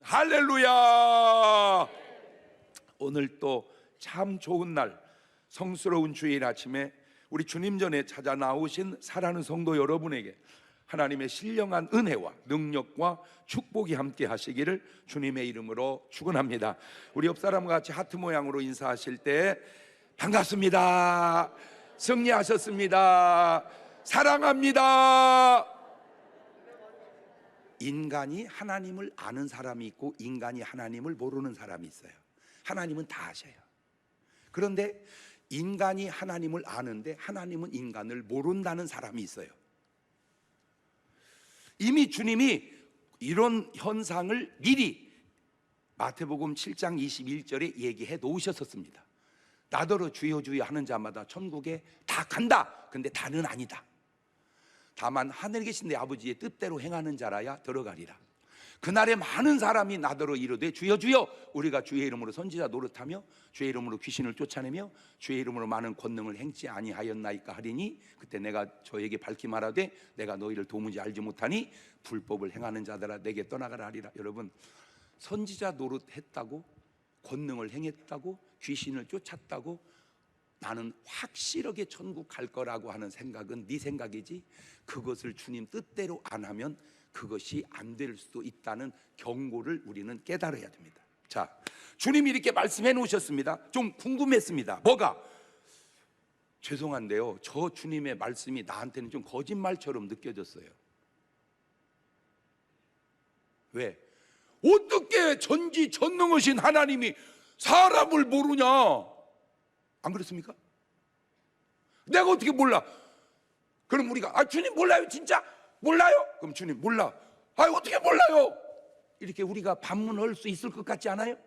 할렐루야. 오늘 또 참 좋은 날, 성스러운 주일 아침에 우리 주님 전에 찾아 나오신 사랑하는 성도 여러분에게 하나님의 신령한 은혜와 능력과 축복이 함께 하시기를 주님의 이름으로 축원합니다. 우리 옆 사람과 같이 하트 모양으로 인사하실 때 반갑습니다, 승리하셨습니다, 사랑합니다. 인간이 하나님을 아는 사람이 있고 인간이 하나님을 모르는 사람이 있어요. 하나님은 다 아셔요. 그런데 인간이 하나님을 아는데 하나님은 인간을 모른다는 사람이 있어요. 이미 주님이 이런 현상을 미리 마태복음 7장 21절에 얘기해 놓으셨었습니다. 나더러 주여 주여 하는 자마다 천국에 다 간다. 근데 다는 아니다. 다만 하늘에 계신 내 아버지의 뜻대로 행하는 자라야 들어가리라. 그날에 많은 사람이 나더러 이르되 주여 주여 우리가 주의 이름으로 선지자 노릇하며 주의 이름으로 귀신을 쫓아내며 주의 이름으로 많은 권능을 행치 아니하였나이까 하리니 그때 내가 저에게 밝히 말하되 내가 너희를 도무지 알지 못하니 불법을 행하는 자들아 내게 떠나가라 하리라. 여러분, 선지자 노릇했다고 권능을 행했다고 귀신을 쫓았다고 나는 확실하게 천국 갈 거라고 하는 생각은 네 생각이지, 그것을 주님 뜻대로 안 하면 그것이 안 될 수도 있다는 경고를 우리는 깨달아야 됩니다. 자, 주님이 이렇게 말씀해 놓으셨습니다. 좀 궁금했습니다. 뭐가? 죄송한데요, 저 주님의 말씀이 나한테는 좀 거짓말처럼 느껴졌어요. 왜? 어떻게 전지전능하신 하나님이 사람을 모르냐? 안 그렇습니까? 내가 어떻게 몰라? 그럼 우리가 주님 몰라요? 진짜 몰라요? 그럼 주님 몰라. 어떻게 몰라요? 이렇게 우리가 반문할 수 있을 것 같지 않아요?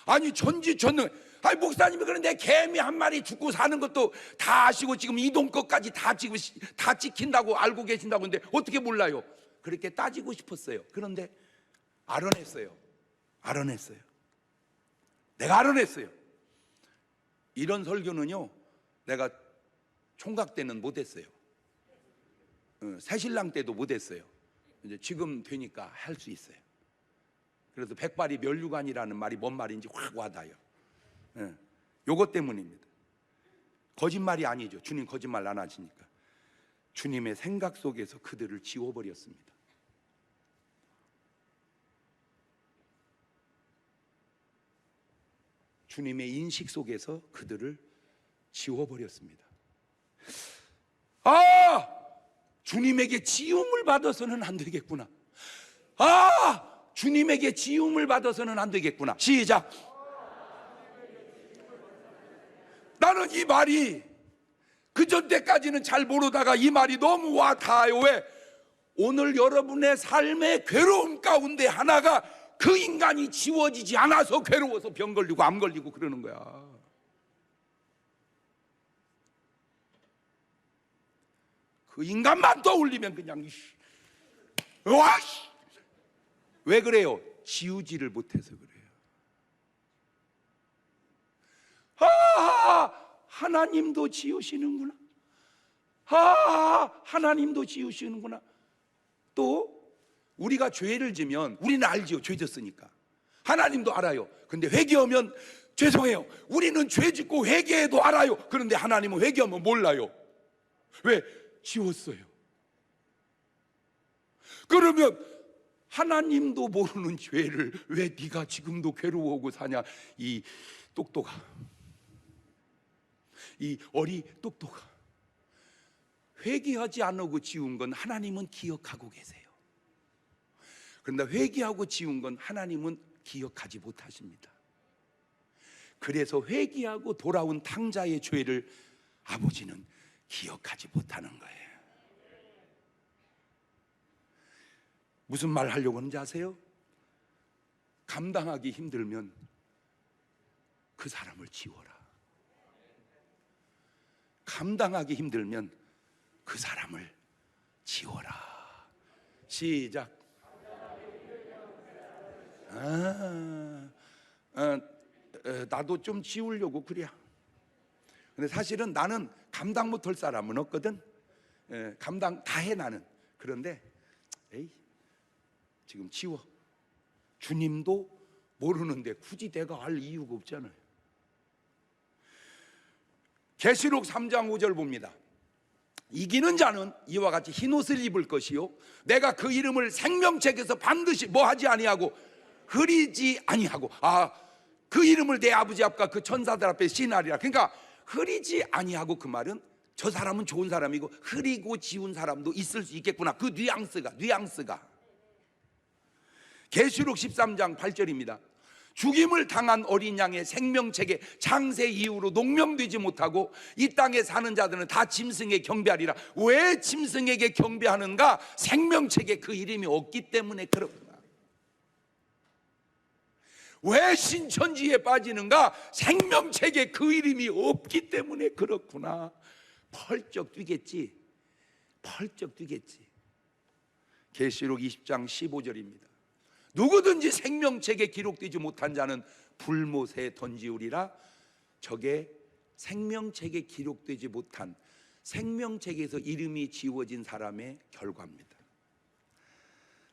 아니 전지전능, 목사님이 그런데 개미 한 마리 죽고 사는 것도 다 아시고 지금 이동 것까지 다 지킨다고 알고 계신다고 하는데 어떻게 몰라요? 그렇게 따지고 싶었어요. 그런데 알아냈어요. 내가 알아냈어요. 이런 설교는요, 내가 총각 때는 못했어요. 새신랑 때도 못했어요. 이제 지금 되니까 할 수 있어요. 그래서 백발이 면류관이라는 말이 뭔 말인지 확 와닿아요. 요것 때문입니다. 거짓말이 아니죠. 주님 거짓말 안 하시니까. 주님의 생각 속에서 그들을 지워버렸습니다. 주님의 인식 속에서 그들을 지워버렸습니다. 주님에게 지음을 받아서는 안 되겠구나. 주님에게 지음을 받아서는 안 되겠구나. 시작. 나는 이 말이 그전 때까지는 잘 모르다가 이 말이 너무 와 닿아요. 왜? 오늘 여러분의 삶의 괴로움 가운데 하나가 그 인간이 지워지지 않아서 괴로워서 병 걸리고 암 걸리고 그러는 거야. 그 인간만 떠올리면 그냥 왜 그래요? 지우지를 못해서 그래요. 하나님도 지우시는구나. 하나님도 지우시는구나. 또 우리가 죄를 지면 우리는 알지요. 죄 졌으니까. 하나님도 알아요. 근데 회개하면 죄송해요. 우리는 죄 짓고 회개해도 알아요. 그런데 하나님은 회개하면 몰라요. 왜? 지웠어요. 그러면 하나님도 모르는 죄를 왜 네가 지금도 괴로워하고 사냐? 이 똑똑아, 이 어리 똑똑아. 회개하지 않고 지운 건 하나님은 기억하고 계세요. 그런데 회개하고 지운 건 하나님은 기억하지 못하십니다. 그래서 회개하고 돌아온 탕자의 죄를 아버지는 기억하지 못하는 거예요. 무슨 말 하려고 하는지 아세요? 감당하기 힘들면 그 사람을 지워라. 감당하기 힘들면 그 사람을 지워라. 시작. 나도 좀 지우려고 그래. 근데 사실은 나는 감당 못할 사람은 없거든. 감당 다 해 나는. 그런데 지금 지워. 주님도 모르는데 굳이 내가 알 이유가 없잖아요. 계시록 3장 5절 봅니다. 이기는 자는 이와 같이 흰옷을 입을 것이요 내가 그 이름을 생명책에서 반드시 뭐하지 아니하고 흐리지 아니하고, 그 이름을 내 아버지 앞과 그 천사들 앞에 시인하리라. 그러니까 흐리지 아니하고, 그 말은 저 사람은 좋은 사람이고 흐리고 지운 사람도 있을 수 있겠구나. 그 뉘앙스가 계시록 13장 8절입니다. 죽임을 당한 어린 양의 생명책에 창세 이후로 농명되지 못하고 이 땅에 사는 자들은 다 짐승에 경배하리라. 왜 짐승에게 경배하는가? 생명책에 그 이름이 없기 때문에 그렇구나. 왜 신천지에 빠지는가? 생명책에 그 이름이 없기 때문에 그렇구나. 펄쩍 뛰겠지. 계시록 20장 15절입니다. 누구든지 생명책에 기록되지 못한 자는 불못에 던지우리라. 저게 생명책에 기록되지 못한, 생명책에서 이름이 지워진 사람의 결과입니다.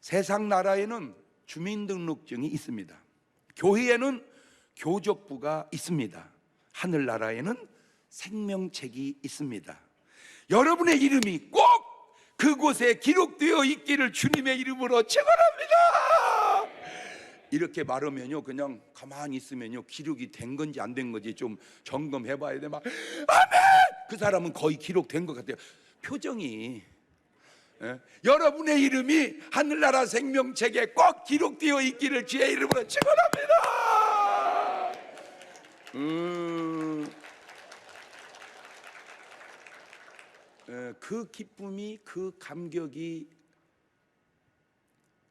세상 나라에는 주민등록증이 있습니다. 교회에는 교적부가 있습니다. 하늘나라에는 생명책이 있습니다. 여러분의 이름이 꼭 그곳에 기록되어 있기를 주님의 이름으로 축원합니다. 이렇게 말하면요, 그냥 가만히 있으면요, 기록이 된 건지 안 된 건지 좀 점검해 봐야 돼. 막 아멘! 그 사람은 거의 기록된 것 같아요. 표정이. 여러분의 이름이 하늘나라 생명책에 꼭 기록되어 있기를 주의 이름으로 축원합니다. 그 기쁨이, 그 감격이,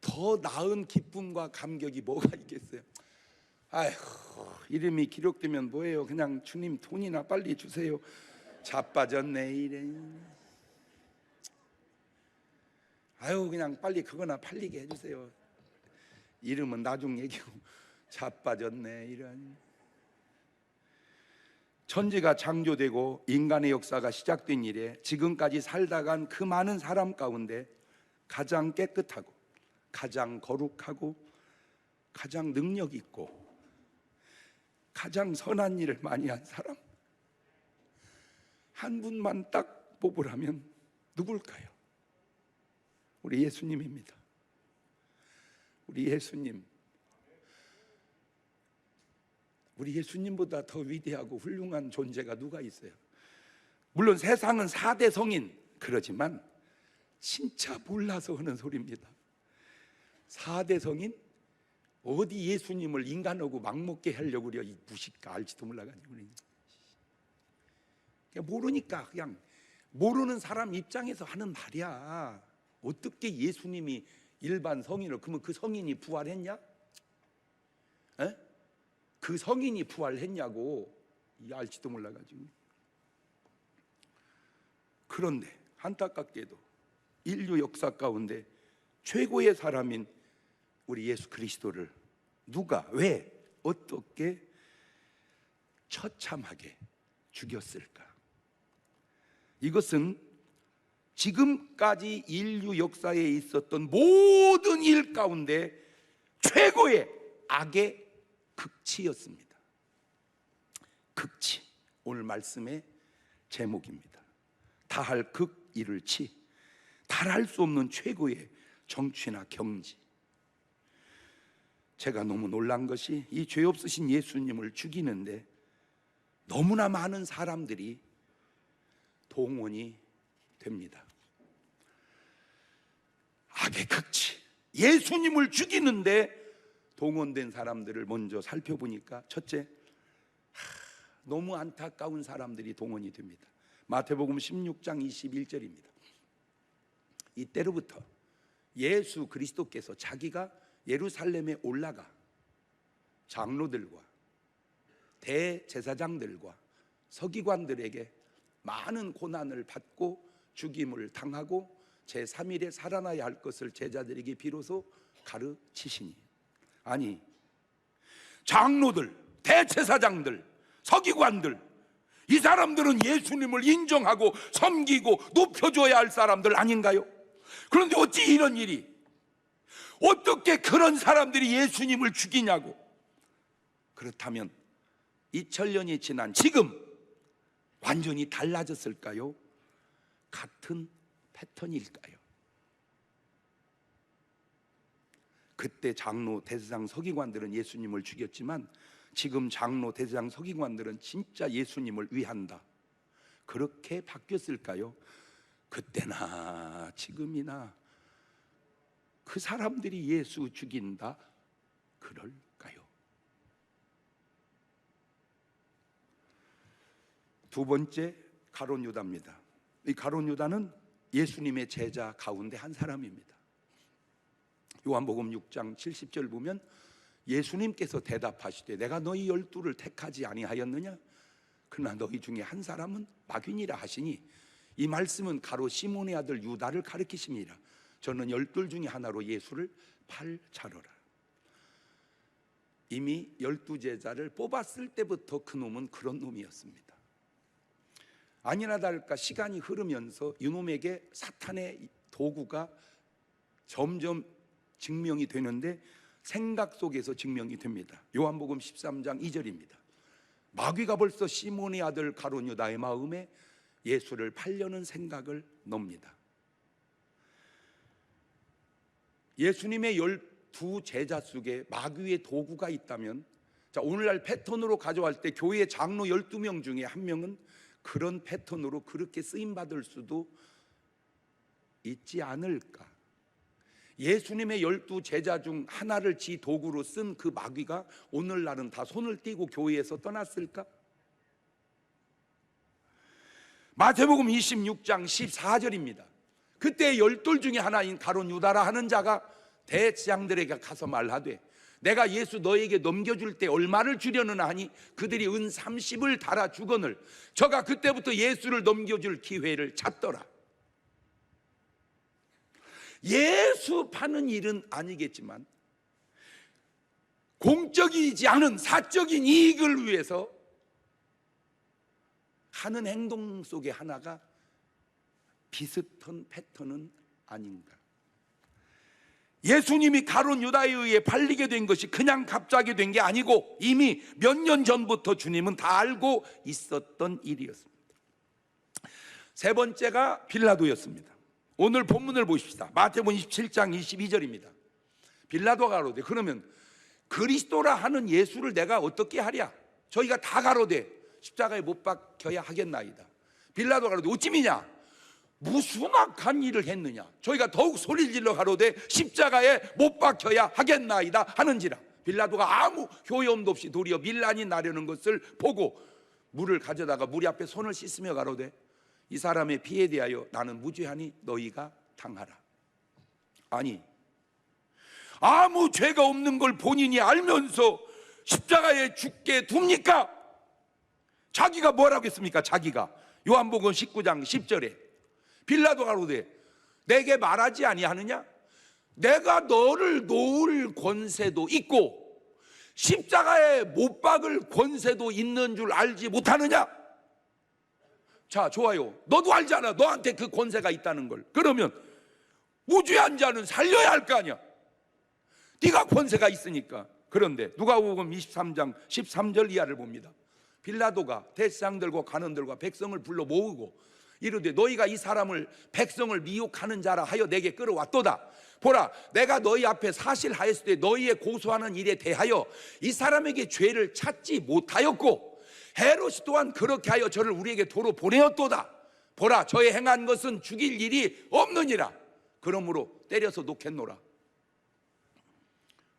더 나은 기쁨과 감격이 뭐가 있겠어요? 아이고, 이름이 기록되면 뭐예요? 그냥 주님 돈이나 빨리 주세요. 자빠졌네 이래. 아유, 그냥 빨리 그거나 팔리게 해주세요. 이름은 나중 얘기고. 자빠졌네 이런. 천지가 창조되고 인간의 역사가 시작된 이래 지금까지 살다간 그 많은 사람 가운데 가장 깨끗하고 가장 거룩하고 가장 능력 있고 가장 선한 일을 많이 한 사람 한 분만 딱 뽑으라면 누굴까요? 우리 예수님입니다. 우리 예수님. 우리 예수님보다 더 위대하고 훌륭한 존재가 누가 있어요? 물론 세상은 4대 성인 그러지만 진짜 몰라서 하는 소리입니다. 4대 성인? 어디 예수님을 인간하고 막먹게 하려고 그래. 이 무식가 알지도 몰라가지고. 모르니까 그냥 모르는 사람 입장에서 하는 말이야. 어떻게 예수님이 일반 성인을, 그러면 그 성인이 부활했냐? 에? 그 성인이 부활했냐고. 알지도 몰라가지고. 그런데 안타깝게도 인류 역사 가운데 최고의 사람인 우리 예수 그리스도를 누가, 왜, 어떻게 처참하게 죽였을까? 이것은 지금까지 인류 역사에 있었던 모든 일 가운데 최고의 악의 극치였습니다. 극치, 오늘 말씀의 제목입니다. 다할 극 이를 치, 달할 수 없는 최고의 정취나 경지. 제가 너무 놀란 것이 이 죄 없으신 예수님을 죽이는데 너무나 많은 사람들이 동원이 됩니다. 악의 극치, 예수님을 죽이는데 동원된 사람들을 먼저 살펴보니까 첫째, 너무 안타까운 사람들이 동원이 됩니다. 마태복음 16장 21절입니다. 이때로부터 예수 그리스도께서 자기가 예루살렘에 올라가 장로들과 대제사장들과 서기관들에게 많은 고난을 받고 죽임을 당하고 제3일에 살아나야 할 것을 제자들에게 비로소 가르치시니, 아니, 장로들, 대제사장들, 서기관들, 이 사람들은 예수님을 인정하고 섬기고 높여줘야 할 사람들 아닌가요? 그런데 어찌 이런 일이, 어떻게 그런 사람들이 예수님을 죽이냐고. 그렇다면 2000년이 지난 지금 완전히 달라졌을까요? 같은 패턴일까요? 그때 장로, 대제사장, 서기관들은 예수님을 죽였지만 지금 장로, 대제사장, 서기관들은 진짜 예수님을 위한다. 그렇게 바뀌었을까요? 그때나 지금이나 그 사람들이 예수 죽인다 그럴까요? 두 번째, 가룟 유다입니다. 이 가룟 유다는 예수님의 제자 가운데 한 사람입니다. 요한복음 6장 70절 보면 예수님께서 대답하시되 내가 너희 12를 택하지 아니하였느냐? 그러나 너희 중에 한 사람은 마귀니라 하시니, 이 말씀은 가로 시몬의 아들 유다를 가리키심이라. 저는 12 중에 하나로 예수를 팔자러라. 이미 12제자를 뽑았을 때부터 그 놈은 그런 놈이었습니다. 아니나 다를까 시간이 흐르면서 이놈에게 사탄의 도구가 점점 증명이 되는데 생각 속에서 증명이 됩니다. 요한복음 13장 2절입니다. 마귀가 벌써 시몬의 아들 가룟 유다의 마음에 예수를 팔려는 생각을 넣습니다. 예수님의 12 제자 속에 마귀의 도구가 있다면, 자, 오늘날 패턴으로 가져갈 때 교회 장로 12명 중에 한 명은 그런 패턴으로 그렇게 쓰임받을 수도 있지 않을까. 예수님의 12 제자 중 하나를 지 도구로 쓴 그 마귀가 오늘날은 다 손을 떼고 교회에서 떠났을까? 마태복음 26장 14절입니다. 그때 12 중에 하나인 가룟 유다라 하는 자가 대제사장들에게 가서 말하되 내가 예수 너에게 넘겨줄 때 얼마를 주려느냐 하니 그들이 은 30을 달아 주거늘 저가 그때부터 예수를 넘겨줄 기회를 찾더라. 예수 파는 일은 아니겠지만 공적이지 않은 사적인 이익을 위해서 하는 행동 속에 하나가 비슷한 패턴은 아닌가. 예수님이 가룟 유다에 의해 팔리게 된 것이 그냥 갑자기 된 게 아니고 이미 몇 년 전부터 주님은 다 알고 있었던 일이었습니다. 세 번째가 빌라도였습니다. 오늘 본문을 보십시다. 마태복음 27장 22절입니다. 빌라도가 가로되 그러면 그리스도라 하는 예수를 내가 어떻게 하랴? 저희가 다 가로되 십자가에 못 박혀야 하겠나이다. 빌라도가 가로되 어찌미냐? 무슨 악한 일을 했느냐? 저희가 더욱 소리를 질러 가로되 십자가에 못 박혀야 하겠나이다 하는지라. 빌라도가 아무 효용도 없이 도리어 밀란이 나려는 것을 보고 물을 가져다가 무리 앞에 손을 씻으며 가로되 이 사람의 피에 대하여 나는 무죄하니 너희가 당하라. 아니, 아무 죄가 없는 걸 본인이 알면서 십자가에 죽게 둡니까? 자기가 뭐라고 했습니까? 자기가 요한복음 19장 10절에 빌라도가 가로되 내게 말하지 아니하느냐? 내가 너를 놓을 권세도 있고 십자가에 못 박을 권세도 있는 줄 알지 못하느냐? 자, 좋아요. 너도 알잖아. 너한테 그 권세가 있다는 걸. 그러면 무죄한 자는 살려야 할 거 아니야. 네가 권세가 있으니까. 그런데 누가복음 23장 13절 이하를 봅니다. 빌라도가 대제사장들과 관원들과 백성을 불러 모으고 이르되 너희가 이 사람을 백성을 미혹하는 자라 하여 내게 끌어왔도다. 보라, 내가 너희 앞에 사실하였을 때 너희의 고소하는 일에 대하여 이 사람에게 죄를 찾지 못하였고 헤롯이 또한 그렇게 하여 저를 우리에게 도로 보내었도다. 보라, 저의 행한 것은 죽일 일이 없느니라. 그러므로 때려서 놓겠노라.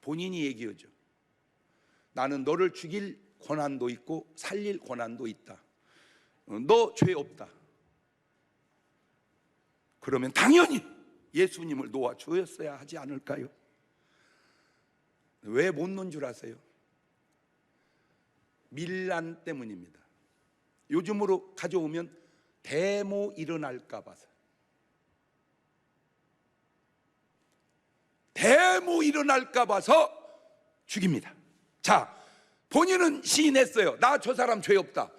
본인이 얘기하죠. 나는 너를 죽일 권한도 있고 살릴 권한도 있다. 너 죄 없다. 그러면 당연히 예수님을 놓아주었어야 하지 않을까요? 왜 못 놓은 줄 아세요? 밀란 때문입니다. 요즘으로 가져오면 데모 일어날까 봐서. 데모 일어날까 봐서 죽입니다. 자, 본인은 시인했어요. 나 저 사람 죄 없다.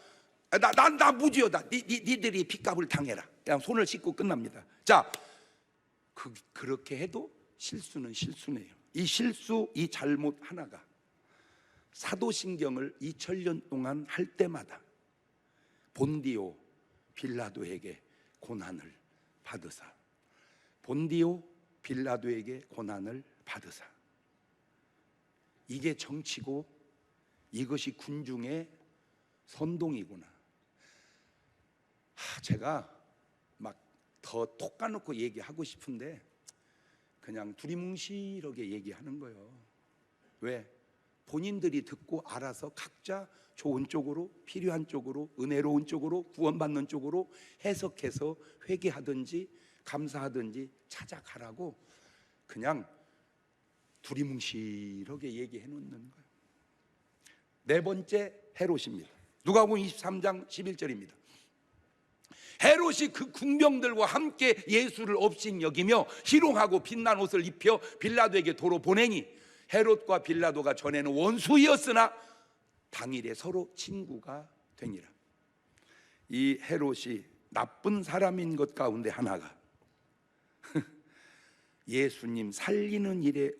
나 무죄하다. 니들이 핏값을 당해라. 그냥 손을 씻고 끝납니다. 자, 그렇게 해도 실수는 실수네요. 이 실수, 이 잘못 하나가 사도신경을 2000년 동안 할 때마다 본디오 빌라도에게 고난을 받으사, 본디오 빌라도에게 고난을 받으사. 이게 정치고 이것이 군중의 선동이구나. 제가 막 더 톡 까놓고 얘기하고 싶은데 그냥 두리뭉실하게 얘기하는 거예요. 왜? 본인들이 듣고 알아서 각자 좋은 쪽으로, 필요한 쪽으로, 은혜로운 쪽으로, 구원받는 쪽으로 해석해서 회개하든지 감사하든지 찾아가라고 그냥 두리뭉실하게 얘기해 놓는 거예요. 네 번째 헤롯입니다. 누가복음 23장 11절입니다. 헤롯이 그 군병들과 함께 예수를 업신 여기며 희롱하고 빛난 옷을 입혀 빌라도에게 도로 보내니 헤롯과 빌라도가 전에는 원수이었으나 당일에 서로 친구가 되니라. 이 헤롯이 나쁜 사람인 것 가운데 하나가 예수님 살리는 일에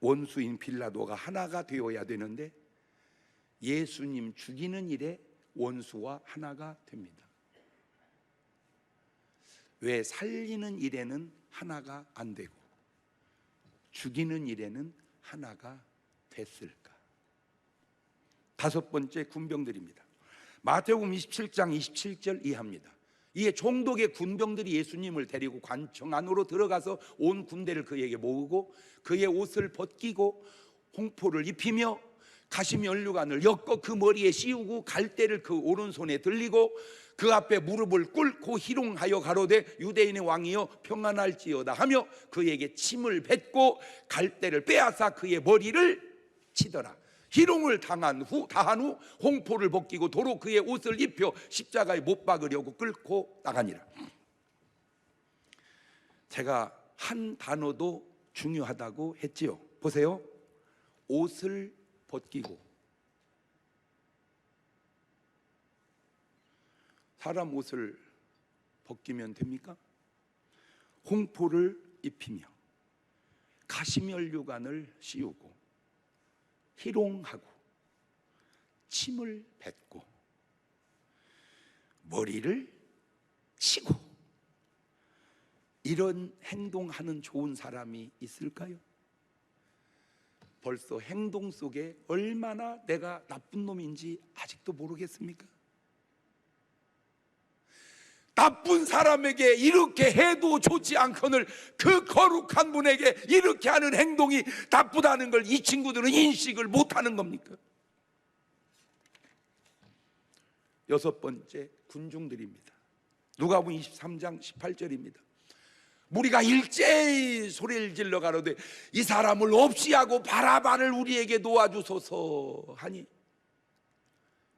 원수인 빌라도가 하나가 되어야 되는데 예수님 죽이는 일에 원수와 하나가 됩니다. 왜 살리는 일에는 하나가 안 되고 죽이는 일에는 하나가 됐을까? 다섯 번째 군병들입니다. 마태복음 27장 27절 이하입니다. 이에 총독의 군병들이 예수님을 데리고 관청 안으로 들어가서 온 군대를 그에게 모으고 그의 옷을 벗기고 홍포를 입히며 가시면류관을 엮어 그 머리에 씌우고 갈대를 그 오른손에 들리고 그 앞에 무릎을 꿇고 희롱하여 가로되 유대인의 왕이여 평안할지어다 하며 그에게 침을 뱉고 갈대를 빼앗아 그의 머리를 치더라. 희롱을 다한 후 홍포를 벗기고 도로 그의 옷을 입혀 십자가에 못 박으려고 끌고 나가니라. 제가 한 단어도 중요하다고 했지요. 보세요. 옷을 벗기고. 사람 옷을 벗기면 됩니까? 홍포를 입히며 가시면류관을 씌우고 희롱하고 침을 뱉고 머리를 치고 이런 행동하는 좋은 사람이 있을까요? 벌써 행동 속에 얼마나 내가 나쁜 놈인지 아직도 모르겠습니까? 나쁜 사람에게 이렇게 해도 좋지 않거늘 그 거룩한 분에게 이렇게 하는 행동이 나쁘다는 걸 이 친구들은 인식을 못하는 겁니까? 여섯 번째 군중들입니다. 누가복음 23장 18절입니다. 무리가 일제히 소리를 질러 가로되 이 사람을 없이 하고 바라바를 우리에게 놓아주소서 하니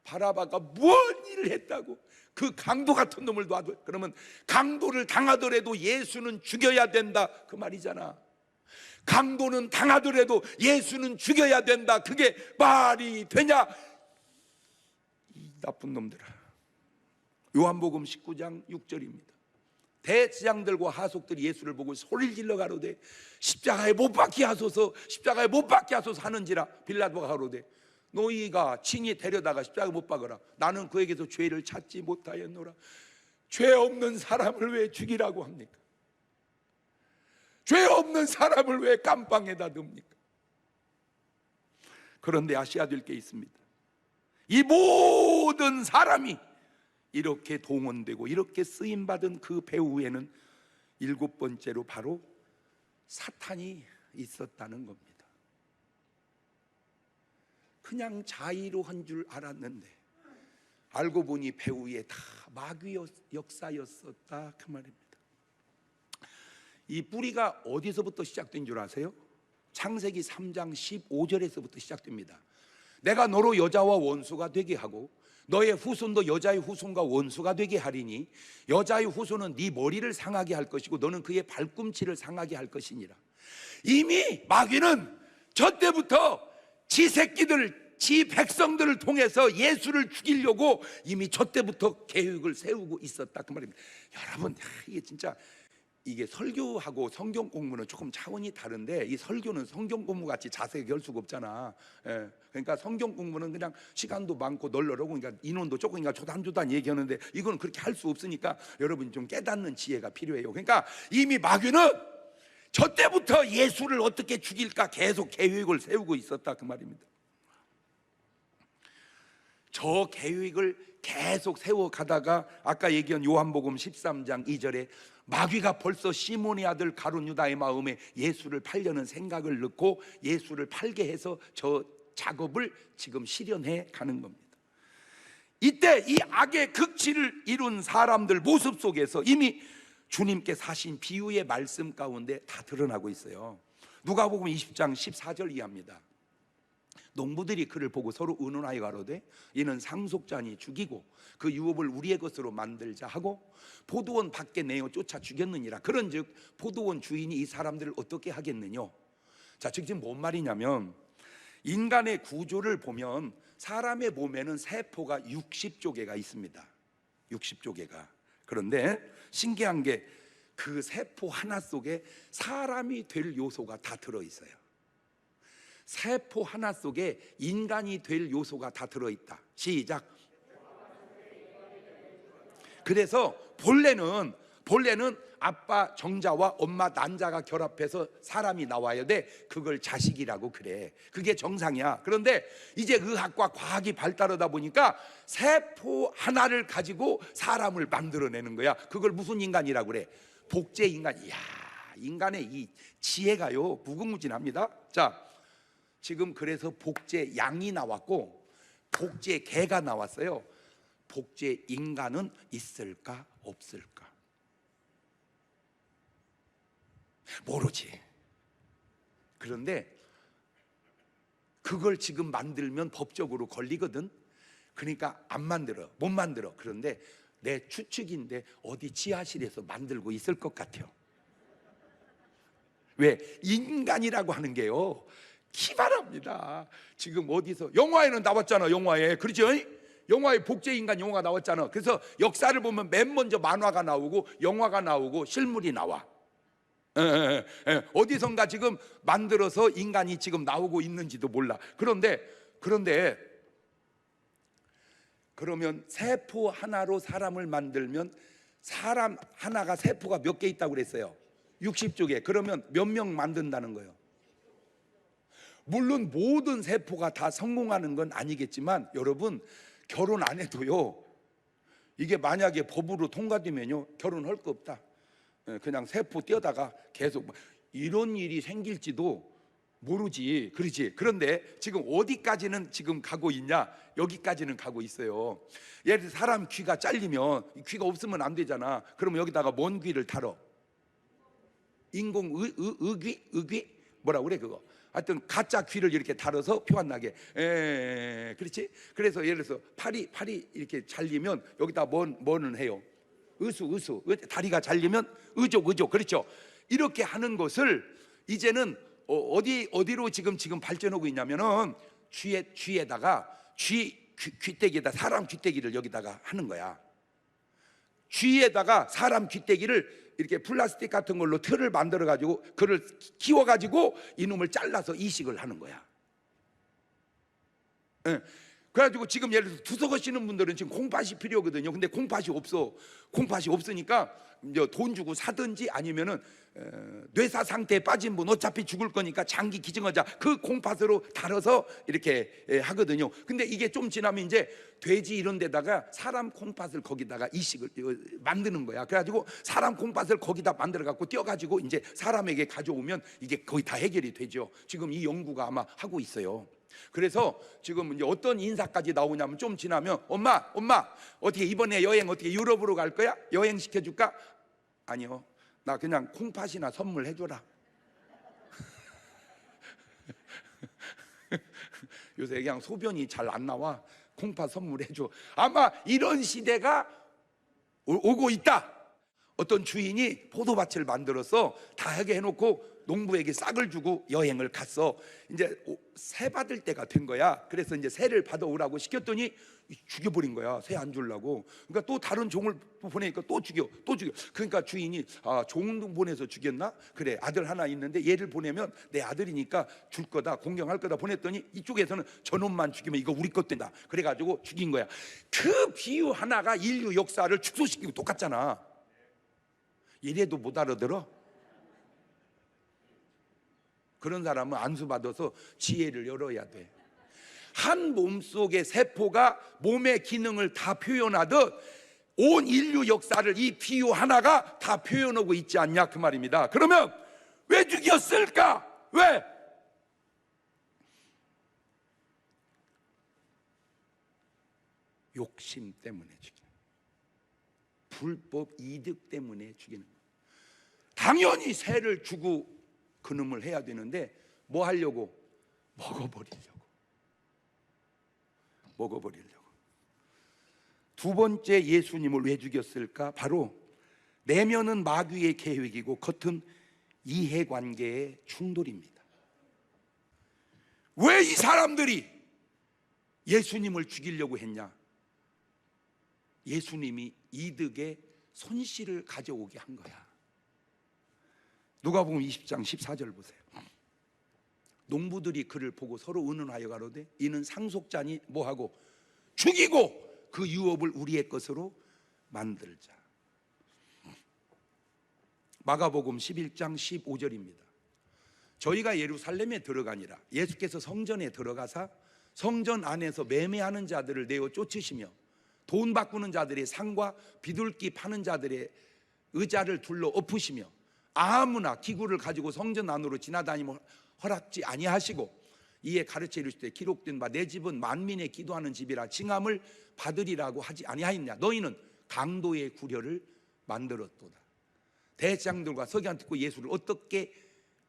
바라바가 무슨 일을 했다고? 그 강도 같은 놈을 놔둬. 그러면 강도를 당하더라도 예수는 죽여야 된다 그 말이잖아. 강도는 당하더라도 예수는 죽여야 된다. 그게 말이 되냐? 이 나쁜 놈들아. 요한복음 19장 6절입니다. 대제사장들과 하속들이 예수를 보고 소리를 질러 가로되 십자가에 못 박게 하소서, 십자가에 못 박게 하소서 하는지라. 빌라도가 가로되 너희가 친히 데려다가 십자가에 못 박으라. 나는 그에게서 죄를 찾지 못하였노라. 죄 없는 사람을 왜 죽이라고 합니까? 죄 없는 사람을 왜 감방에다 둡니까? 그런데 아셔야 될 게 있습니다. 이 모든 사람이 이렇게 동원되고 이렇게 쓰임받은 그 배후에는 일곱 번째로 바로 사탄이 있었다는 겁니다. 그냥 자의로 한 줄 알았는데 알고 보니 배후에 다 마귀 역사였었다 그 말입니다. 이 뿌리가 어디서부터 시작된 줄 아세요? 창세기 3장 15절에서부터 시작됩니다. 내가 너로 여자와 원수가 되게 하고 너의 후손도 여자의 후손과 원수가 되게 하리니 여자의 후손은 네 머리를 상하게 할 것이고 너는 그의 발꿈치를 상하게 할 것이니라. 이미 마귀는 저 때부터 지 새끼들, 지 백성들을 통해서 예수를 죽이려고 이미 저 때부터 계획을 세우고 있었다 그 말입니다. 여러분, 이게 진짜 이게 설교하고 성경 공부는 조금 차원이 다른데, 이 설교는 성경 공부 같이 자세하게 할 수가 없잖아. 예. 그러니까 성경 공부는 그냥 시간도 많고 널널하고, 그러니까 인원도 조금이니까 조단조단 얘기하는데, 이거는 그렇게 할 수 없으니까 여러분 좀 깨닫는 지혜가 필요해요. 그러니까 이미 마귀는 저 때부터 예수를 어떻게 죽일까 계속 계획을 세우고 있었다, 그 말입니다. 저 계획을 계속 세워가다가 아까 얘기한 요한복음 13장 2절에 마귀가 벌써 시몬의 아들 가룟 유다의 마음에 예수를 팔려는 생각을 넣고 예수를 팔게 해서 저 작업을 지금 실현해 가는 겁니다. 이때 이 악의 극치를 이룬 사람들 모습 속에서 이미 주님께서 하신 비유의 말씀 가운데 다 드러나고 있어요. 누가복음 20장 14절 이하입니다. 농부들이 그를 보고 서로 의논하여 가로되 이는 상속자니 죽이고 그 유업을 우리의 것으로 만들자 하고 포도원 밖에 내어 쫓아 죽였느니라. 그런즉 포도원 주인이 이 사람들을 어떻게 하겠느냐. 자, 즉 지금 뭔 말이냐면, 인간의 구조를 보면 사람의 몸에는 세포가 60조 개가 있습니다. 60조 개가. 그런데 신기한 게 그 세포 하나 속에 사람이 될 요소가 다 들어있어요. 세포 하나 속에 인간이 될 요소가 다 들어있다. 시작. 그래서 본래는 아빠 정자와 엄마 난자가 결합해서 사람이 나와야 돼. 그걸 자식이라고 그래. 그게 정상이야. 그런데 이제 의학과 과학이 발달하다 보니까 세포 하나를 가지고 사람을 만들어내는 거야. 그걸 무슨 인간이라고 그래? 복제 인간. 이야, 인간의 이 지혜가요 무궁무진합니다. 자, 지금 그래서 복제 양이 나왔고 복제 개가 나왔어요. 복제 인간은 있을까 없을까? 모르지. 그런데 그걸 지금 만들면 법적으로 걸리거든. 그러니까 안 만들어, 못 만들어. 그런데 내 추측인데 어디 지하실에서 만들고 있을 것 같아요. 왜? 인간이라고 하는 게요 기발합니다. 지금 어디서 영화에는 나왔잖아. 영화에, 그렇죠? 영화에 복제인간 영화가 나왔잖아. 그래서 역사를 보면 맨 먼저 만화가 나오고 영화가 나오고 실물이 나와. 어디선가 지금 만들어서 인간이 지금 나오고 있는지도 몰라. 그런데 그러면 세포 하나로 사람을 만들면 사람 하나가 세포가 몇 개 있다고 그랬어요? 60조 개. 그러면 몇 명 만든다는 거예요? 물론 모든 세포가 다 성공하는 건 아니겠지만 여러분, 결혼 안 해도요, 이게 만약에 법으로 통과되면요 결혼할 거 없다. 그냥 세포 떼다가 계속 이런 일이 생길지도 모르지. 그렇지? 그런데 지금 어디까지는 지금 가고 있냐? 여기까지는 가고 있어요. 예를 들어 사람 귀가 잘리면 귀가 없으면 안 되잖아. 그러면 여기다가 뭔 귀를 달어? 인공 의귀? 뭐라 그래 그거? 하여튼 가짜 귀를 이렇게 달아서 표 안 나게. 그렇지? 그래서 예를 들어서 팔이 이렇게 잘리면 여기다 뭐는 해요? 의수. 다리가 잘리면 의족. 그렇죠? 이렇게 하는 것을 이제는 어디로 지금 발전하고 있냐면은 귀에다가 귀때기에다 사람 귀때기를 여기다가 하는 거야. 귀에다가 사람 귀때기를 이렇게 플라스틱 같은 걸로 틀을 만들어 가지고 그를 키워 가지고 이놈을 잘라서 이식을 하는 거야. 그래가지고 지금 예를 들어서 투석하시는 분들은 지금 콩팥이 필요하거든요. 근데 콩팥이 없어. 콩팥이 없으니까 이제 돈 주고 사든지 아니면은 뇌사 상태에 빠진 분 어차피 죽을 거니까 장기 기증하자. 그 콩팥으로 달아서 이렇게 하거든요. 근데 이게 좀 지나면 이제 돼지 이런 데다가 사람 콩팥을 거기다가 이식을 만드는 거야. 그래가지고 사람 콩팥을 거기다 만들어 갖고 띄어가지고 이제 사람에게 가져오면 이게 거의 다 해결이 되죠. 지금 이 연구가 아마 하고 있어요. 그래서 지금 이제 어떤 인사까지 나오냐면 좀 지나면 엄마 어떻게 이번에 여행 어떻게 유럽으로 갈 거야? 여행 시켜줄까? 아니요, 나 그냥 콩팥이나 선물해줘라. 요새 그냥 소변이 잘 안 나와. 콩팥 선물해줘. 아마 이런 시대가 오고 있다. 어떤 주인이 포도밭을 만들어서 다하게 해놓고 농부에게 싹을 주고 여행을 갔어. 이제 새 받을 때가 된 거야. 그래서 이제 새를 받아오라고 시켰더니 죽여버린 거야. 새 안 주려고. 그러니까 또 다른 종을 보내니까 또 죽여. 그러니까 주인이 종 보내서 죽였나? 그래, 아들 하나 있는데 얘를 보내면 내 아들이니까 줄 거다, 공경할 거다 보냈더니 이쪽에서는 저놈만 죽이면 이거 우리 것 된다. 그래가지고 죽인 거야. 그 비유 하나가 인류 역사를 축소시키고 똑같잖아. 이래도 못 알아들어? 그런 사람은 안수 받아서 지혜를 열어야 돼. 한 몸속의 세포가 몸의 기능을 다 표현하듯 온 인류 역사를 이 비유 하나가 다 표현하고 있지 않냐 그 말입니다. 그러면 왜 죽였을까? 왜? 욕심 때문에 죽이는, 불법 이득 때문에 죽이는. 당연히 새를 주고 그놈을 해야 되는데 뭐 하려고? 먹어버리려고. 두 번째 예수님을 왜 죽였을까? 바로 내면은 마귀의 계획이고 겉은 이해관계의 충돌입니다. 왜 이 사람들이 예수님을 죽이려고 했냐? 예수님이 이득의 손실을 가져오게 한 거야. 누가복음 20장 14절 보세요. 농부들이 그를 보고 서로 의논하여 가로되 이는 상속자니 뭐하고 죽이고 그 유업을 우리의 것으로 만들자. 마가복음 11장 15절입니다. 저희가 예루살렘에 들어가니라. 예수께서 성전에 들어가사 성전 안에서 매매하는 자들을 내어 쫓으시며 돈 바꾸는 자들의 상과 비둘기 파는 자들의 의자를 둘러 엎으시며 아무나 기구를 가지고 성전 안으로 지나다니면 허락지 아니하시고 이에 가르쳐 이르시되 기록된 바 내 집은 만민의 기도하는 집이라 칭함을 받으리라고 하지 아니하였냐. 너희는 강도의 구려를 만들었도다. 대장들과 서기관 듣고 예수를 어떻게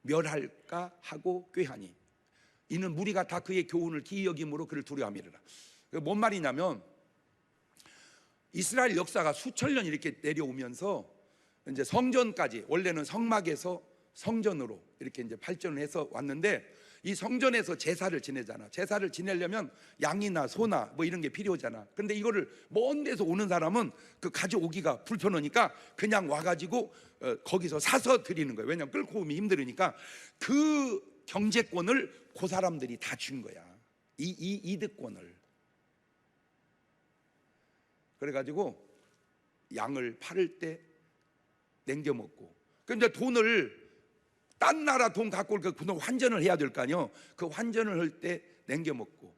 멸할까 하고 꾀하니 이는 무리가 다 그의 교훈을 기이 여김으로 그를 두려워함이라. 뭔 말이냐면 이스라엘 역사가 수천 년 이렇게 내려오면서 이제 성전까지, 원래는 성막에서 성전으로 이렇게 이제 발전을 해서 왔는데 이 성전에서 제사를 지내잖아. 제사를 지내려면 양이나 소나 뭐 이런 게 필요하잖아. 근데 이거를 먼 데서 오는 사람은 그 가져오기가 불편하니까 그냥 와가지고 거기서 사서 드리는 거예요. 왜냐면 끌고 오면 힘들으니까. 그 경제권을 그 사람들이 다 준 거야. 이 이득권을. 그래가지고 양을 팔을 때 냉겨 먹고, 근데 돈을 딴 나라 돈 갖고 올 그 돈 환전을 해야 될 거 아니요. 그 환전을 할 때 냉겨 먹고.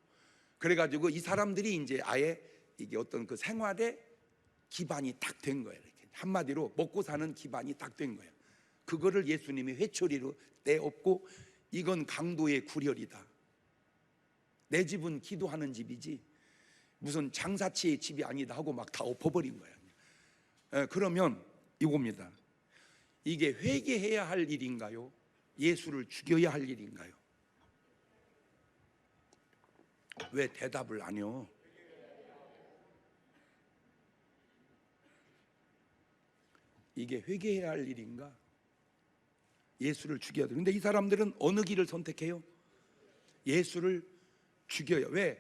그래가지고 이 사람들이 이제 아예 이게 어떤 그 생활의 기반이 딱 된 거예요. 이렇게 한마디로 먹고 사는 기반이 딱 된 거예요. 그거를 예수님이 회초리로 떼엎고 이건 강도의 구렬이다. 내 집은 기도하는 집이지 무슨 장사치의 집이 아니다 하고 막 다 엎어버린 거예요. 그러면 이겁니다. 이게 회개해야 할 일인가요? 예수를 죽여야 할 일인가요? 왜 대답을 안 해요? 이게 회개해야 할 일인가? 예수를 죽여야 돼. 근데 이 사람들은 어느 길을 선택해요? 예수를 죽여요. 왜?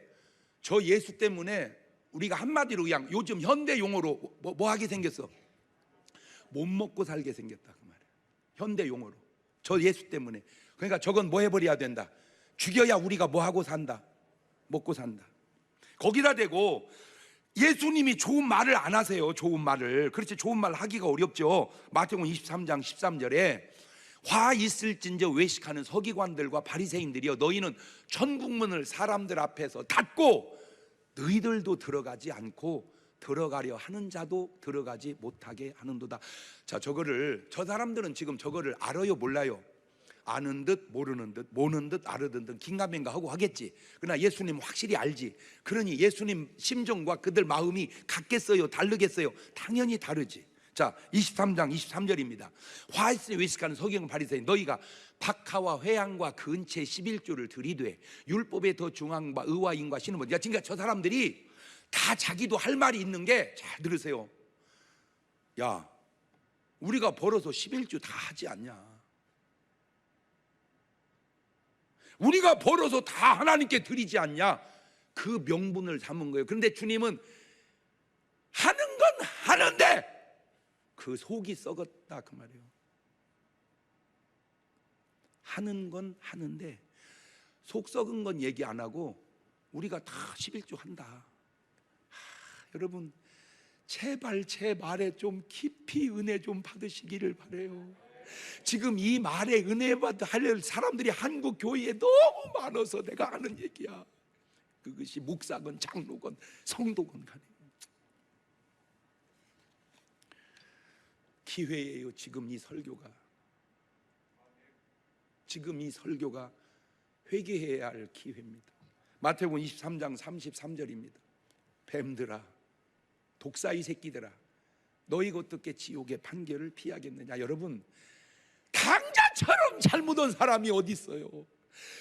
저 예수 때문에 우리가 한마디로 그냥 요즘 현대 용어로 뭐 하게 생겼어? 못 먹고 살게 생겼다 그 말이야. 현대 용어로. 저 예수 때문에. 그러니까 저건 뭐 해버려야 된다. 죽여야 우리가 뭐 하고 산다. 먹고 산다. 거기다 대고 예수님이 좋은 말을 안 하세요. 좋은 말을. 그렇지 좋은 말 하기가 어렵죠. 마태복음 23장 13절에 화 있을진저 외식하는 서기관들과 바리새인들이여 너희는 천국문을 사람들 앞에서 닫고 너희들도 들어가지 않고 들어가려 하는 자도 들어가지 못하게 하는도다. 자, 저거를 저 사람들은 지금 저거를 알아요 몰라요? 아는 듯 모르는 듯 모는 듯 알아듣는 듯 긴가민가 하고 하겠지. 그러나 예수님은 확실히 알지. 그러니 예수님 심정과 그들 마음이 같겠어요 다르겠어요? 당연히 다르지. 자, 23장 23절입니다. 화 있으니 외식하는 서기관 바리새인 너희가 박하와 회향과 근체 11조를 들이되 율법에 더 중한 바 의와 인과 신은 뭐냐. 그러니까 저 사람들이 다 자기도 할 말이 있는 게, 잘 들으세요. 야, 우리가 벌어서 11조 다 하지 않냐? 우리가 벌어서 다 하나님께 드리지 않냐? 그 명분을 삼은 거예요. 그런데 주님은 하는 건 하는데 그 속이 썩었다 그 말이에요. 하는 건 하는데 속 썩은 건 얘기 안 하고 우리가 다 11조 한다. 여러분 제발 제 말에 좀 깊이 은혜 좀 받으시기를 바래요. 지금 이 말에 은혜 받을 사람들이 한국 교회에 너무 많아서 내가 하는 얘기야. 그것이 목사건 장로건 성도건 간에 기회예요. 지금 이 설교가 회개해야 할 기회입니다. 마태복음 23장 33절입니다. 뱀들아 독사이 새끼들아 너희 어떻게 지옥의 판결을 피하겠느냐. 여러분 당자처럼 잘못한 사람이 어디 있어요?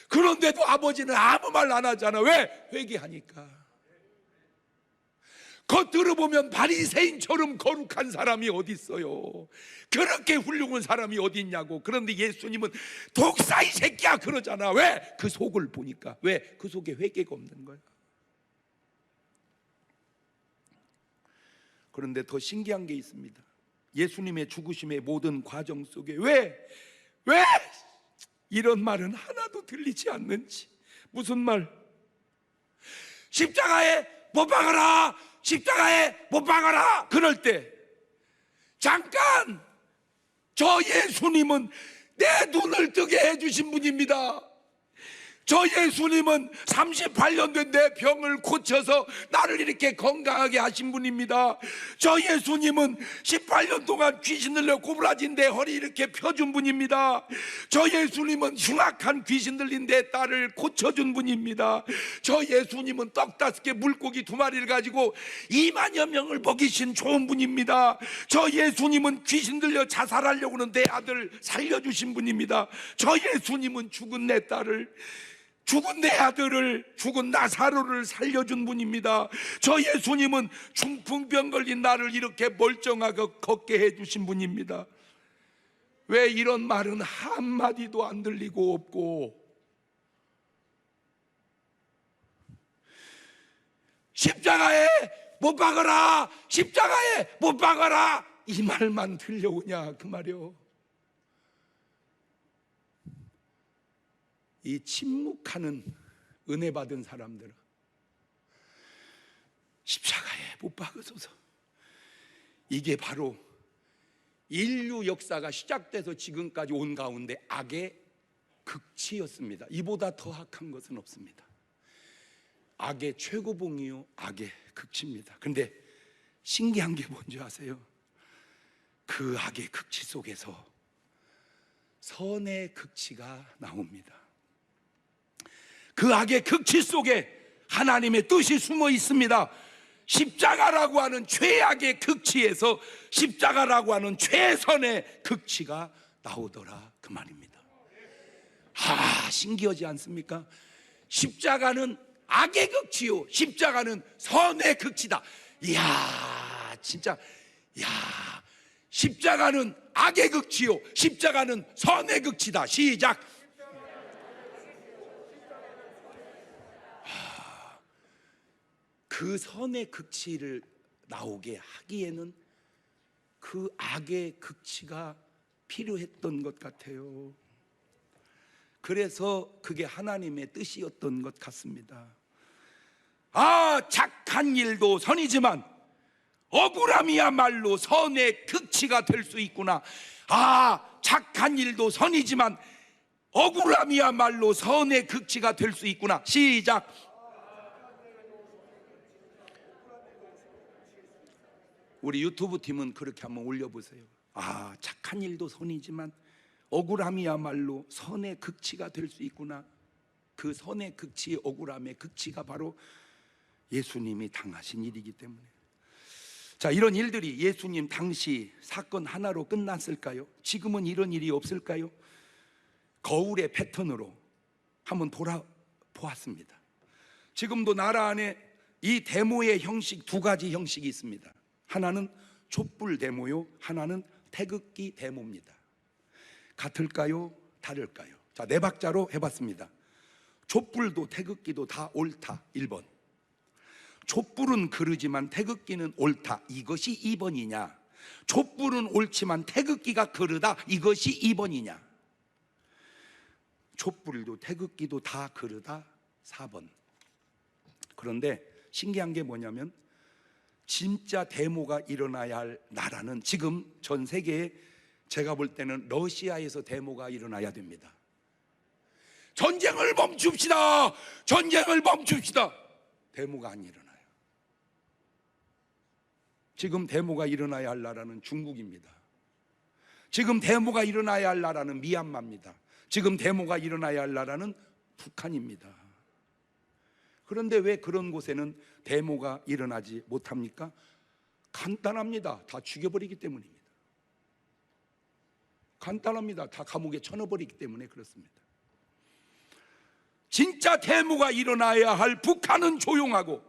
그런데도 아버지는 아무 말 안 하잖아. 왜? 회개하니까. 겉으로 보면 바리새인처럼 거룩한 사람이 어디 있어요? 그렇게 훌륭한 사람이 어디 있냐고. 그런데 예수님은 독사이 새끼야 그러잖아. 왜? 그 속을 보니까. 왜? 그 속에 회개가 없는 거야. 그런데 더 신기한 게 있습니다. 예수님의 죽으심의 모든 과정 속에 왜 이런 말은 하나도 들리지 않는지. 무슨 말? 십자가에 못 박아라, 십자가에 못 박아라. 그럴 때 잠깐 저 예수님은 내 눈을 뜨게 해주신 분입니다. 저 예수님은 38년 된 내 병을 고쳐서 나를 이렇게 건강하게 하신 분입니다. 저 예수님은 18년 동안 귀신 들려 고부라진 내 허리 이렇게 펴준 분입니다. 저 예수님은 흉악한 귀신 들린 내 딸을 고쳐준 분입니다. 저 예수님은 떡 5개 물고기 2마리를 가지고 2만여 명을 먹이신 좋은 분입니다. 저 예수님은 귀신 들려 자살하려고 하는 내 아들 살려주신 분입니다. 저 예수님은 죽은 내 딸을, 죽은 내 아들을, 죽은 나사로를 살려준 분입니다. 저 예수님은 중풍병 걸린 나를 이렇게 멀쩡하게 걷게 해주신 분입니다. 왜 이런 말은 한마디도 안 들리고 없고, 십자가에 못 박아라, 십자가에 못 박아라 이 말만 들려오냐 그 말이요. 이 침묵하는 은혜 받은 사람들은 십자가에 못 박으소서. 이게 바로 인류 역사가 시작돼서 지금까지 온 가운데 악의 극치였습니다. 이보다 더 악한 것은 없습니다. 악의 최고봉이요 악의 극치입니다. 그런데 신기한 게 뭔지 아세요? 그 악의 극치 속에서 선의 극치가 나옵니다. 그 악의 극치 속에 하나님의 뜻이 숨어 있습니다. 십자가라고 하는 최악의 극치에서 십자가라고 하는 최선의 극치가 나오더라 그 말입니다. 신기하지 않습니까? 십자가는 악의 극치요, 십자가는 선의 극치다. 이야, 진짜, 십자가는 악의 극치요, 십자가는 선의 극치다. 시작. 그 선의 극치를 나오게 하기에는 그 악의 극치가 필요했던 것 같아요. 그래서 그게 하나님의 뜻이었던 것 같습니다. 착한 일도 선이지만 억울함이야말로 선의 극치가 될 수 있구나. 착한 일도 선이지만 억울함이야말로 선의 극치가 될 수 있구나. 시작. 우리 유튜브 팀은 그렇게 한번 올려보세요. 착한 일도 선이지만 억울함이야말로 선의 극치가 될 수 있구나. 그 선의 극치, 억울함의 극치가 바로 예수님이 당하신 일이기 때문에. 자, 이런 일들이 예수님 당시 사건 하나로 끝났을까요? 지금은 이런 일이 없을까요? 거울의 패턴으로 한번 돌아보았습니다. 지금도 나라 안에 이 데모의 형식, 2가지 형식이 있습니다. 하나는 촛불 데모요, 하나는 태극기 데모입니다. 같을까요? 다를까요? 자, 4박자로 해봤습니다. 촛불도 태극기도 다 옳다. 1번. 촛불은 그르지만 태극기는 옳다. 이것이 2번이냐? 촛불은 옳지만 태극기가 그르다. 이것이 2번이냐? 촛불도 태극기도 다 그르다. 4번. 그런데 신기한 게 뭐냐면 진짜 데모가 일어나야 할 나라는 지금 전 세계에 제가 볼 때는 러시아에서 데모가 일어나야 됩니다. 전쟁을 멈춥시다. 전쟁을 멈춥시다. 데모가 안 일어나요. 지금 데모가 일어나야 할 나라는 중국입니다. 지금 데모가 일어나야 할 나라는 미얀마입니다. 지금 데모가 일어나야 할 나라는 북한입니다. 그런데 왜 그런 곳에는 데모가 일어나지 못합니까? 간단합니다. 다 죽여버리기 때문입니다. 간단합니다. 다 감옥에 쳐넣어버리기 때문에 그렇습니다. 진짜 데모가 일어나야 할 북한은 조용하고,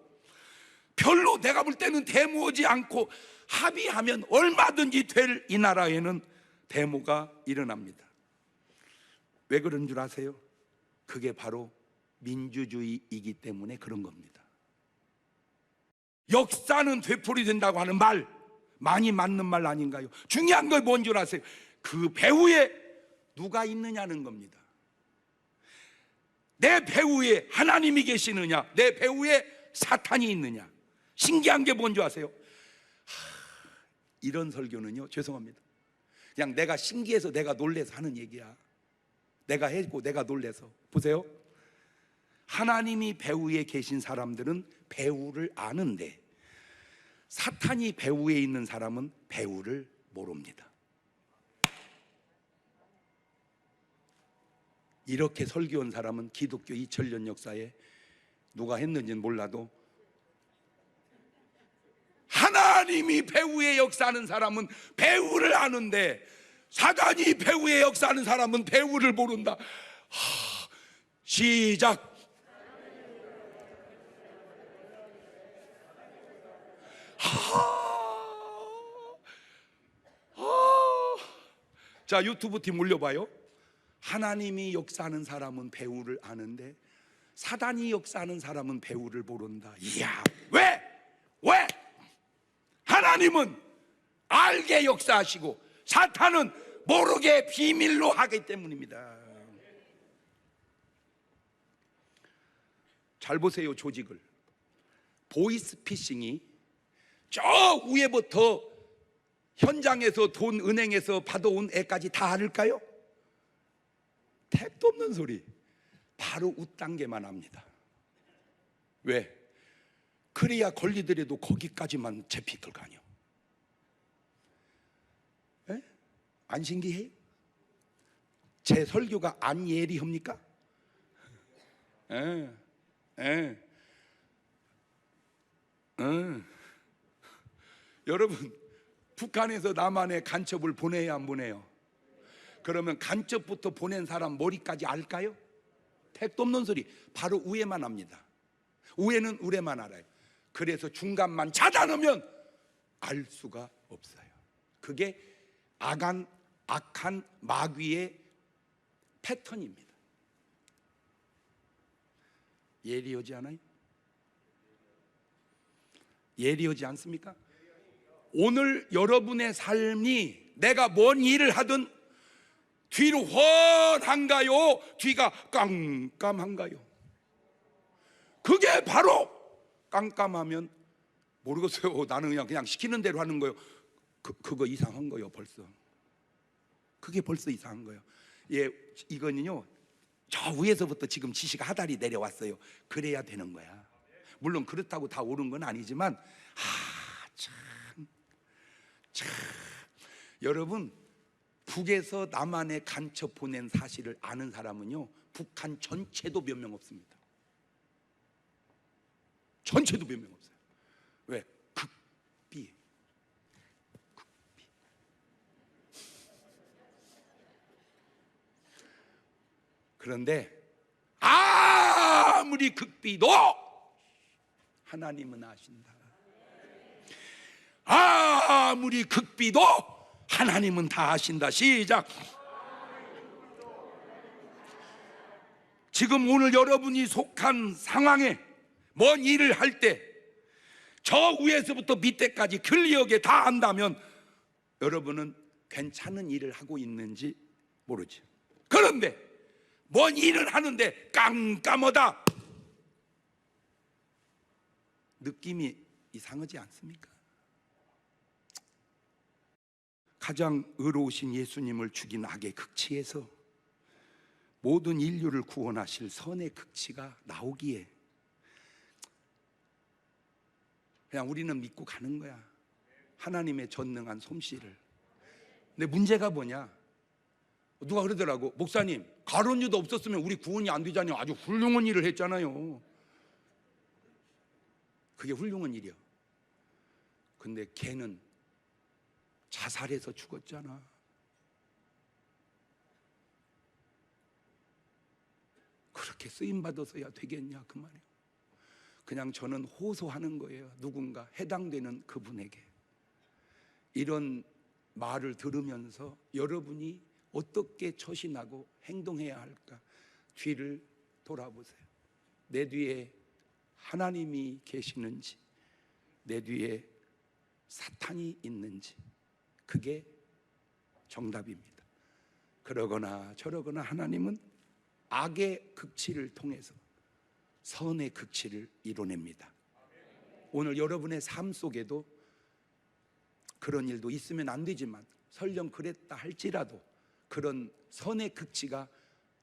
별로 내가 볼 때는 데모하지 않고 합의하면 얼마든지 될 이 나라에는 데모가 일어납니다. 왜 그런 줄 아세요? 그게 바로 민주주의이기 때문에 그런 겁니다. 역사는 되풀이된다고 하는 말, 많이 맞는 말 아닌가요? 중요한 건 뭔 줄 아세요? 그 배후에 누가 있느냐는 겁니다. 내 배후에 하나님이 계시느냐, 내 배후에 사탄이 있느냐. 신기한 게 뭔지 아세요? 이런 설교는요, 죄송합니다, 그냥 내가 신기해서 내가 놀래서 하는 얘기야. 내가 했고 내가 놀래서. 보세요, 하나님이 배후에 계신 사람들은 배후를 아는데 사탄이 배후에 있는 사람은 배후를 모릅니다. 이렇게 설교한 사람은 기독교 2000년 역사에 누가 했는지는 몰라도 하나님이 배후에 역사하는 사람은 배후를 아는데 사단이 배후에 역사하는 사람은 배후를 모른다. 시작. 자, 유튜브 팀 올려봐요. 하나님이 역사하는 사람은 배후를 아는데 사단이 역사하는 사람은 배후를 모른다. 이야, 왜? 하나님은 알게 역사하시고 사탄은 모르게 비밀로 하기 때문입니다. 잘 보세요, 조직을. 보이스피싱이 저 위에부터 현장에서 돈 은행에서 받아온 애까지 다 알을까요? 택도 없는 소리. 바로 웃단계만 합니다. 왜? 그래야 걸리더라도 거기까지만 잡힐 거 아니에요. 에? 안 신기해요? 제 설교가 안 예리합니까? 여러분, 북한에서 남한에 간첩을 보내야 안 보내요? 그러면 간첩부터 보낸 사람 머리까지 알까요? 택도 없는 소리. 바로 위에만 합니다. 위에는 우레만 알아요. 그래서 중간만 찾아놓으면 알 수가 없어요. 그게 악한 마귀의 패턴입니다. 예리하지 않아요? 예리하지 않습니까? 오늘 여러분의 삶이 내가 뭔 일을 하든 뒤로 훤한가요? 뒤가 깜깜한가요? 그게 바로 깜깜하면 모르겠어요. 나는 그냥 시키는 대로 하는 거예요. 그거 이상한 거예요. 벌써 그게 벌써 이상한 거예요. 예, 이거는요, 저 위에서부터 지금 지시가 하달이 내려왔어요. 그래야 되는 거야. 물론 그렇다고 다 옳은 건 아니지만 참 여러분, 북에서 남한에 간첩 보낸 사실을 아는 사람은요, 북한 전체도 몇 명 없습니다. 전체도 몇 명 없어요. 왜? 극비. 그런데 아무리 극비도 하나님은 아신다. 아무리 극비도 하나님은 다 아신다. 시작. 지금 오늘 여러분이 속한 상황에 뭔 일을 할 때 저 위에서부터 밑에까지 클리어하게 다 안다면 여러분은 괜찮은 일을 하고 있는지 모르지. 그런데 뭔 일을 하는데 깜깜하다, 느낌이 이상하지 않습니까? 가장 의로우신 예수님을 죽인 악의 극치에서 모든 인류를 구원하실 선의 극치가 나오기에 그냥 우리는 믿고 가는 거야, 하나님의 전능한 솜씨를. 근데 문제가 뭐냐, 누가 그러더라고, 목사님 가룟 유다 없었으면 우리 구원이 안 되잖아요. 아주 훌륭한 일을 했잖아요. 그게 훌륭한 일이야. 근데 걔는 자살해서 죽었잖아. 그렇게 쓰임받아서야 되겠냐 그 말이에요. 그냥 저는 호소하는 거예요. 누군가 해당되는 그분에게 이런 말을 들으면서 여러분이 어떻게 처신하고 행동해야 할까, 뒤를 돌아보세요. 내 뒤에 하나님이 계시는지, 내 뒤에 사탄이 있는지, 그게 정답입니다. 그러거나 저러거나 하나님은 악의 극치를 통해서 선의 극치를 이뤄냅니다. 오늘 여러분의 삶 속에도 그런 일도 있으면 안 되지만 설령 그랬다 할지라도 그런 선의 극치가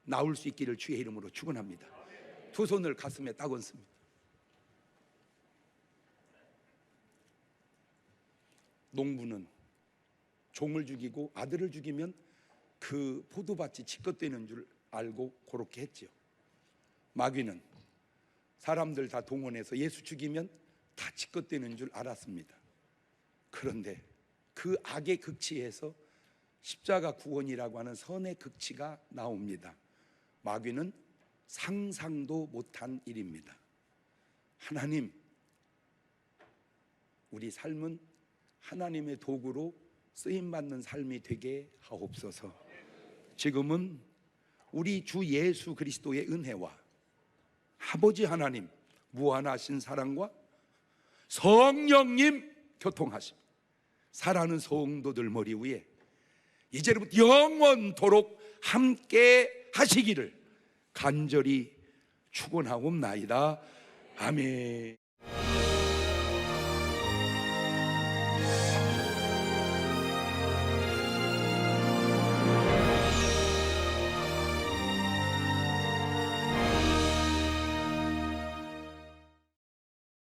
나올 수 있기를 주의 이름으로 축원합니다. 두 손을 가슴에 딱 얹습니다. 농부는 종을 죽이고 아들을 죽이면 그 포도밭이 지껏되는 줄 알고 그렇게 했죠. 마귀는 사람들 다 동원해서 예수 죽이면 다 지껏되는 줄 알았습니다. 그런데 그 악의 극치에서 십자가 구원이라고 하는 선의 극치가 나옵니다. 마귀는 상상도 못한 일입니다. 하나님, 우리 삶은 하나님의 도구로 쓰임받는 삶이 되게 하옵소서. 지금은 우리 주 예수 그리스도의 은혜와 아버지 하나님 무한하신 사랑과 성령님 교통하심, 사랑하는 성도들 머리 위에 이제부터 영원토록 함께 하시기를 간절히 축원하옵나이다. 아멘.